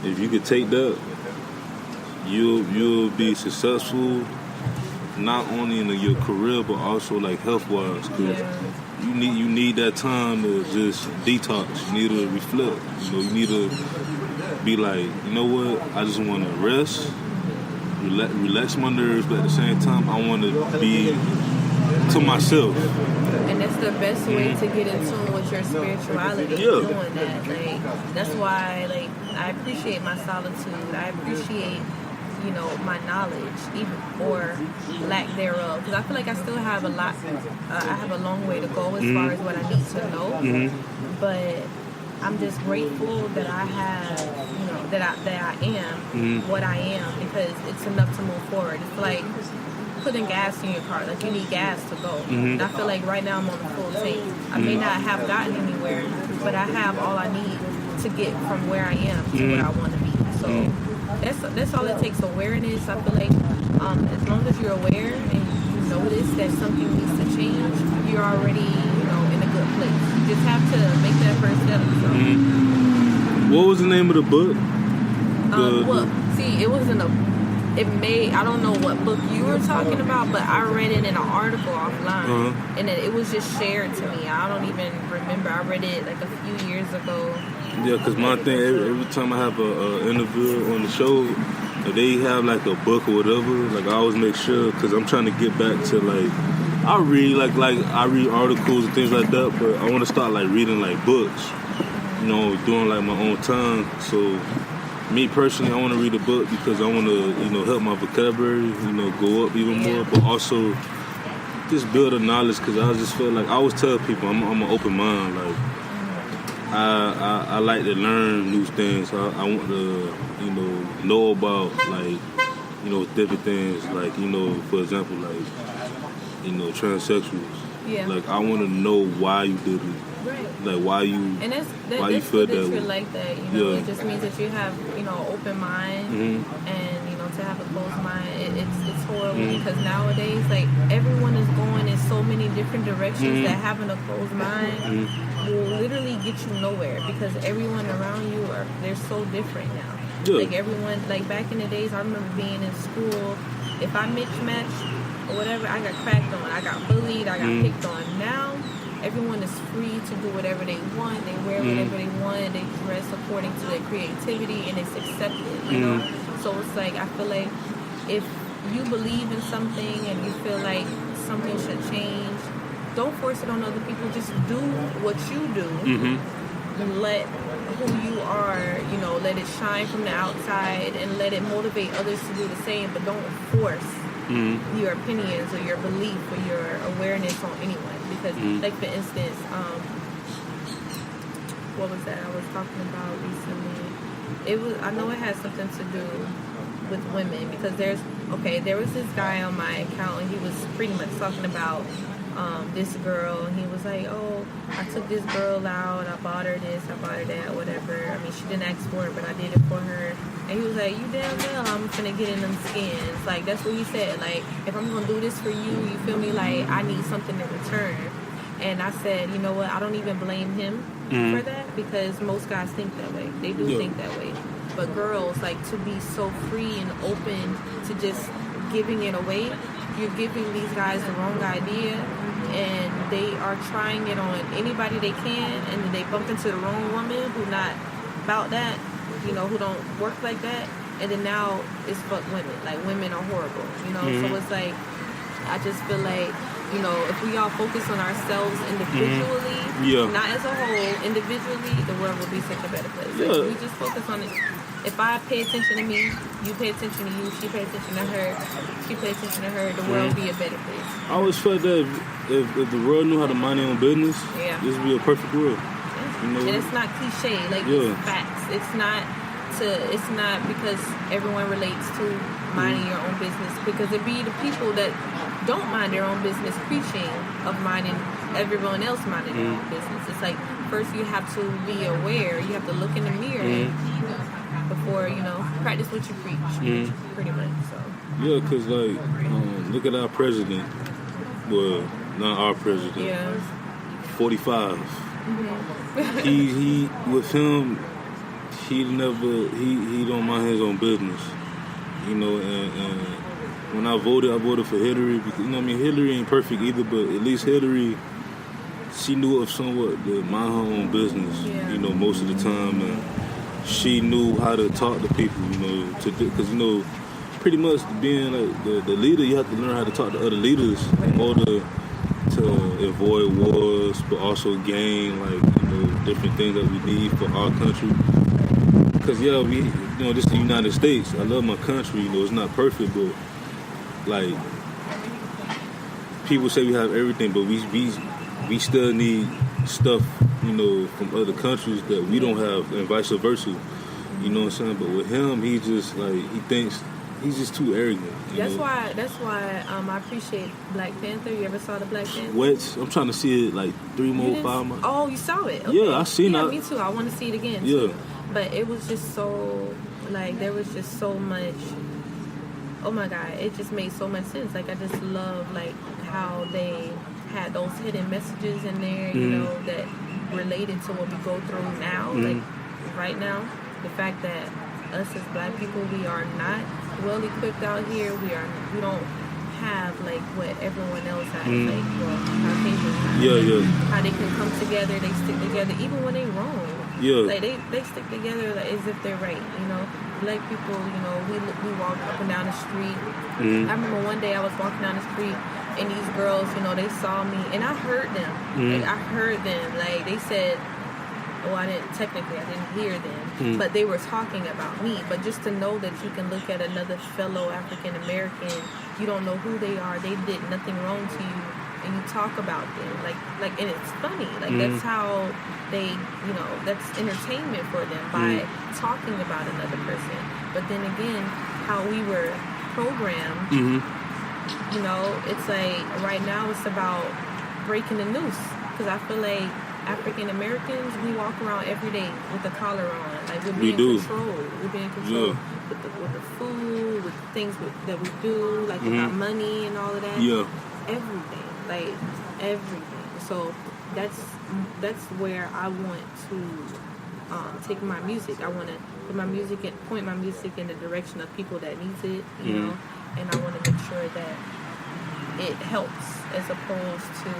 if you could take that, you'll be successful, not only in your career but also like health wise. Cause you need that time to just detox. You need to reflect. You need to be like, you know what? I just want to rest, relax my nerves, but at the same time, I want to be to myself. And that's the best way to get in tune with your spirituality. Doing that, like that's why, like I appreciate my solitude. I appreciate, my knowledge, even or lack thereof, because I feel like I still have a lot. I have a long way to go as far as what I need to know. But I'm just grateful that I have, that I am what I am, because it's enough to move forward. It's like putting gas in your car. Like, you need gas to go. And I feel like right now I'm on a full tank. I may not have gotten anywhere, but I have all I need to get from where I am to where I want to be. So that's all it takes, awareness. I feel like as long as you're aware and you notice that something needs to change, you're already, in a good place. You just have to make that first step. So. What was the name of the book? It wasn't I don't know what book you were talking about, but I read it in an article offline, and it was just shared to me. I don't even remember. I read it like a few years ago. Yeah, because my thing, every time I have a interview on the show, if they have like a book or whatever, like I always make sure, because I'm trying to get back to like, I read like I read articles and things like that, but I want to start like reading like books, doing like my own time. So me personally, I want to read a book because I want to, help my vocabulary, go up even more, but also just build a knowledge, because I just feel like, I always tell people I'm an open mind. Like, I like to learn new things. I want to, know about, like, different things. Like, for example, like, transsexuals. Yeah. Like, I want to know why you did it. Right. Like, why you feel that way. Like that, It just means that you have, open mind, and, to have a closed mind, it's horrible, because nowadays, like, everyone is going in so many different directions that having a closed mind will literally get you nowhere, because everyone around you they're so different now. Yeah. Like, everyone, like, back in the days, I remember being in school, if I mismatched or whatever, I got cracked on, I got bullied, I got picked on. Now, everyone is free to do whatever they want. They wear whatever they want. They dress according to their creativity, and it's accepted, So it's like, I feel like if you believe in something and you feel like something should change, don't force it on other people. Just do what you do. And let who you are, let it shine from the outside, and let it motivate others to do the same. But don't force your opinions or your belief or your awareness on anyone. Because, like, for instance, what was that I was talking about recently? I know it has something to do with women, because there was this guy on my account, and he was pretty much talking about this girl, and he was like, oh, I took this girl out, I bought her this, I bought her that, whatever. I mean, she didn't ask for it, but I did it for her. And he was like, you damn well I'm finna get in them skins. Like, that's what he said. Like, if I'm gonna do this for you, you feel me? Like, I need something in return. And I said, you know what, I don't even blame him for that, because most guys think that way. They do think that way. But girls, like, to be so free and open to just giving it away, you're giving these guys the wrong idea, and they are trying it on anybody they can, and then they bump into the wrong woman who not about that, who don't work like that, and then now it's fuck women. Like, women are horrible, So it's like, I just feel like, if we all focus on ourselves individually, not as a whole, individually, the world will be such a better place. Like, if we just focus on it. If I pay attention to me, you pay attention to you, she pay attention to her, she pay attention to her, the world will be a better place. I always felt that if the world knew how to mind their own business, this would be a perfect world. And it's not cliche, like, it's facts. It's not because everyone relates to minding your own business, because it be the people that don't mind their own business preaching of minding everyone else minding their own business. It's like, first you have to be aware, you have to look in the mirror before, practice what you preach, pretty much. So. Yeah, because, like, look at our president. Well, not our president. Yeah. 45. He with him, he don't mind his own business, you know. And when I voted for Hillary because, you know what I mean, Hillary ain't perfect either, but at least Hillary, she knew of somewhat to mind her own business, you know, most of the time, and she knew how to talk to people, you know, because, you know, pretty much being like the leader, you have to learn how to talk to other leaders in order to avoid wars, but also gain, like, you know, different things that we need for our country. Because, yeah, we, you know, this is the United States. I love my country, you know, it's not perfect, but, like, people say we have everything, but we still need stuff, you know, from other countries that we don't have, and vice versa. You know what I'm saying? But with him, he just, like, he thinks he's just too arrogant. That's why I appreciate Black Panther. You ever saw the Black Panther? I'm trying to see it like 5 more. Oh, you saw it? Okay. Yeah, I seen it. Yeah, me too. I want to see it again. Yeah. Too. But it was just so, like, there was just so much. Oh my God, it just made so much sense. Like, I just love, like, how they had those hidden messages in there, you know, that related to what we go through now, like right now. The fact that us as Black people, we are not well equipped out here. We don't have like what everyone else has, like, well, Caucasians have. How they can come together, they stick together, even when they wrong. Like they stick together, like, as if they're right, you know. Black people, you know, we walk up and down the street. I remember one day I was walking down the street, and these girls, you know, they saw me, and I heard them. Like, I heard them. Like, they said, well, I didn't hear them, but they were talking about me. But just to know that you can look at another fellow African American, you don't know who they are, they did nothing wrong to you, and you talk about them, like, and it's funny. Like, that's how they, you know, that's entertainment for them by talking about another person. But then again, how we were programmed, you know, it's like right now it's about breaking the noose. Because I feel like African Americans, we walk around every day with the collar on. Like, we're being controlled. We're being controlled with the food, with the things that we do, like with our money and all of that. Everything. Like, everything. So that's where I want to take my music. I want to put my music point my music in the direction of people that needs it, you know, and I want to make sure that it helps as opposed to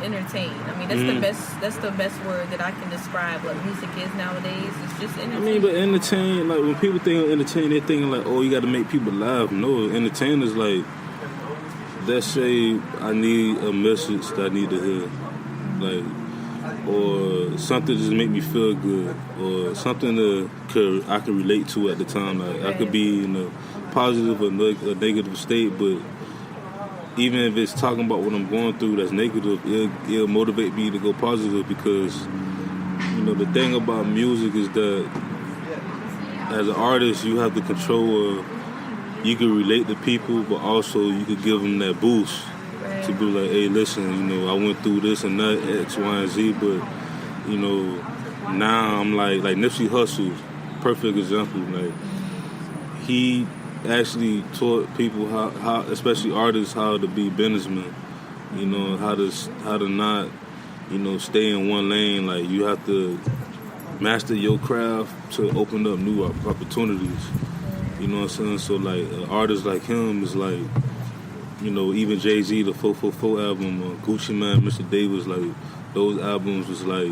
entertain. I mean, that's the best word that I can describe what music is nowadays. It's just entertain. I mean, but entertain, like, when people think of entertain, they're thinking like, oh, you got to make people laugh. No, entertain is like, let's say I need a message that I need to hear, like, or something just make me feel good, or something I can relate to at the time. Like, I could be in a positive or a negative state, but even if it's talking about what I'm going through that's negative, it'll motivate me to go positive, because, you know, the thing about music is that as an artist, you have the control of, you can relate to people, but also you could give them that boost to be like, hey, listen, you know, I went through this and that, X, Y, and Z, but, you know, now I'm like Nipsey Hussle, perfect example. Like, he actually taught people how, especially artists, how to be businessmen. You know, how to not, you know, stay in one lane. Like, you have to master your craft to open up new opportunities. You know what I'm saying? So, like, artists like him is like, you know, even Jay-Z, the 444 album, Gucci Mane, Mr. Davis, like, those albums was like,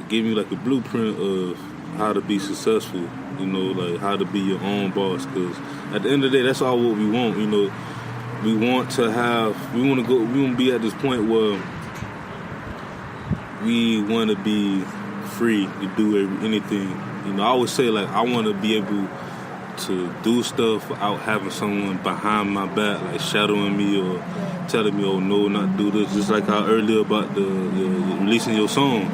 give you like a blueprint of how to be successful, you know, like how to be your own boss. Because at the end of the day, that's all what we want, you know. We want to be at this point where we want to be free to do anything. You know, I always say, like, I want to be able to do stuff without having someone behind my back, like shadowing me or telling me, oh, no, not do this. Just like how earlier about the releasing your song.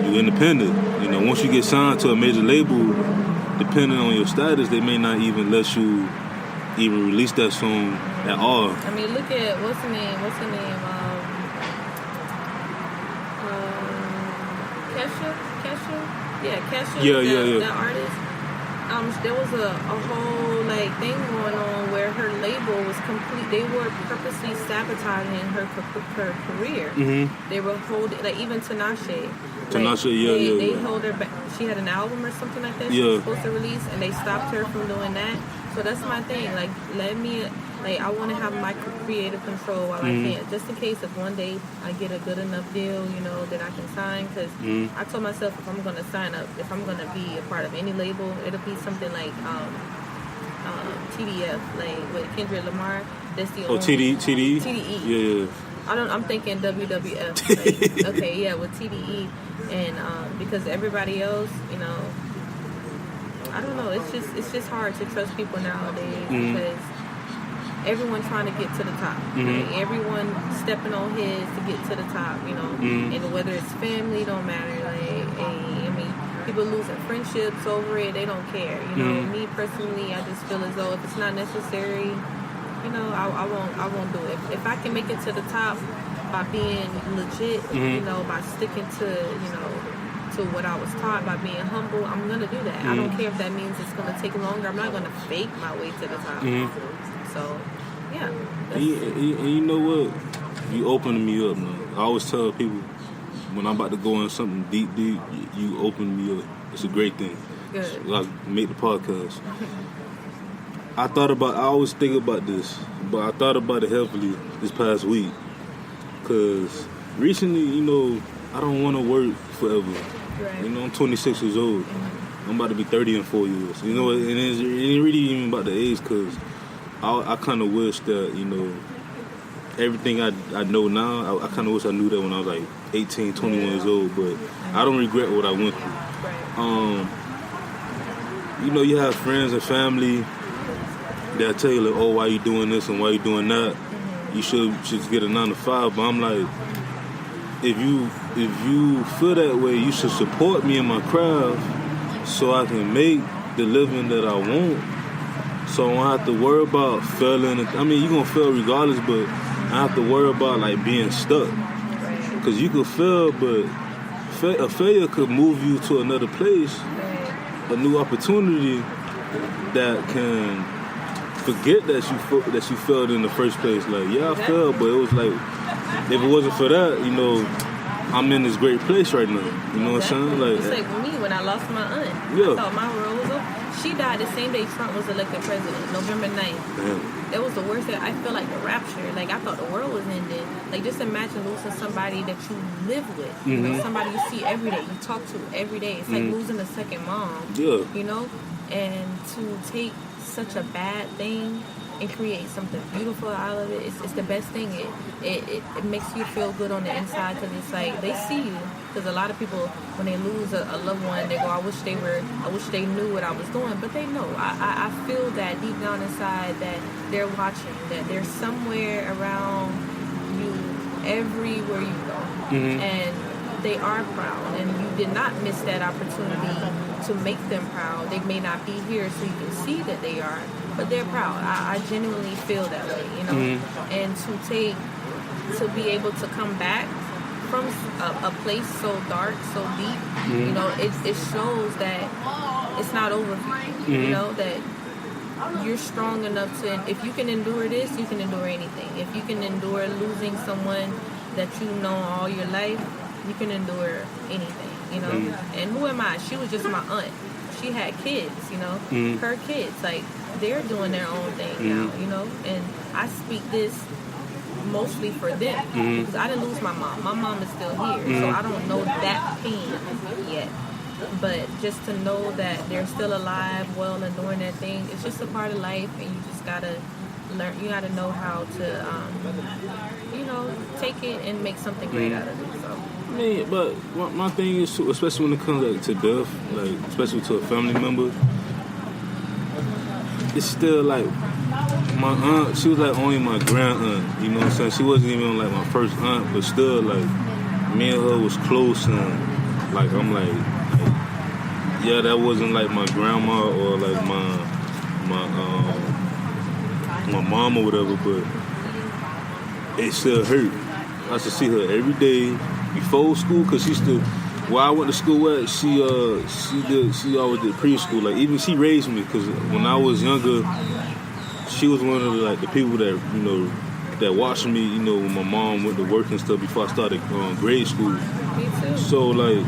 You're independent. You know, once you get signed to a major label, depending on your status, they may not even let you even release that song at all. I mean, look at, what's the name? Kesha? Yeah, Kesha, that artist. There was a whole like thing going on where her label was complete. They were purposely sabotaging her career. Mm-hmm. They were holding, like, even Tinashe. They held her back. She had an album or something like that she was supposed to release, and they stopped her from doing that. So that's my thing. Like, let me, like, I want to have my creative control while I can, just in case if one day I get a good enough deal, you know, that I can sign. Because I told myself, if I'm going to sign up, if I'm going to be a part of any label, it'll be something like TDF, like with Kendrick Lamar. That's the only TDE? TDE. Yeah. I'm thinking WWF. Like, okay, yeah, with TDE, and because everybody else, you know, I don't know. It's just hard to trust people nowadays because everyone's trying to get to the top. Right? Everyone stepping on heads to get to the top. You know, and whether it's family, don't matter. Like, I mean, people losing friendships over it. They don't care. You know, me personally, I just feel as though if it's not necessary, you know, I won't do it. If I can make it to the top by being legit, you know, by sticking to, you know, to what I was taught, by being humble, I'm gonna do that. I don't care if that means it's gonna take longer. I'm not gonna fake my way to the top. So, yeah. And you know what? You opening me up, man. I always tell people when I'm about to go in something deep, you open me up. It's a great thing. Good. Like, make the podcast. I always think about this, but I thought about it heavily this past week. Because recently, you know, I don't want to work forever. Right. You know, I'm 26 years old. I'm about to be 30 in 4 years. You know, and it ain't really even about the age, because I kind of wish that, you know, everything I know now, I kind of wish I knew that when I was like 18, 21 years old. But I don't regret what I went through. Right. You know, you have friends and family they'll tell you, like, oh, why you doing this and why you doing that? You should just get a 9 to 5. But I'm like, if you feel that way, you should support me in my craft so I can make the living that I want. So I don't have to worry about failing. I mean, you're going to fail regardless, but I have to worry about, like, being stuck. Because you could fail, but a failure could move you to another place, a new opportunity that can forget that you failed in the first place. Like, yeah, I failed, but it was like, if it wasn't for that, you know, I'm in this great place right now. You know what I'm saying? Like, it's like me when I lost my aunt. Yeah. I thought my world was over. She died the same day Trump was elected president, November 9th. Damn. That was the worst day. I felt like the rapture. Like, I thought the world was ending. Like, just imagine losing somebody that you live with. You know, somebody you see every day, you talk to every day. It's like losing a second mom. Yeah. You know? And to take such a bad thing and create something beautiful out of it, it's the best thing. It makes you feel good on the inside, because it's like they see you. Because a lot of people, when they lose a loved one, they go, I wish they knew what I was doing. But they know. I feel that deep down inside that they're watching, that they're somewhere around you everywhere you go. And they are proud, and you did not miss that opportunity to make them proud. They may not be here so you can see that they are, but they're proud. I genuinely feel that way, you know. And to be able to come back from a place so dark, so deep, you know, it shows that it's not over for you. You know, that you're strong enough to, if you can endure this, you can endure anything. If you can endure losing someone that you know all your life, you can endure anything, you know. And who am I? She was just my aunt. She had kids, you know. Her kids, like, they're doing their own thing now, you know. And I speak this mostly for them, because I didn't lose my mom. My mom is still here, so I don't know that pain yet. But just to know that they're still alive, well, and doing their thing, it's just a part of life, and you just gotta learn. You gotta know how to, you know, take it and make something great out of it. So. I mean, but my thing is, too, especially when it comes like, to death, like, especially to a family member, it's still like my aunt. She was like only my grand aunt. You know what I'm saying? She wasn't even like my first aunt, but still, like, me and her was close, and like I'm like yeah, that wasn't like my grandma or like my mom or whatever, but it still hurt. I used to see her every day before school, because she used to where I went to school at, she always did preschool. Like even she raised me because when I was younger, she was one of the people that that watched me. When my mom went to work and stuff before I started grade school. Me too. So like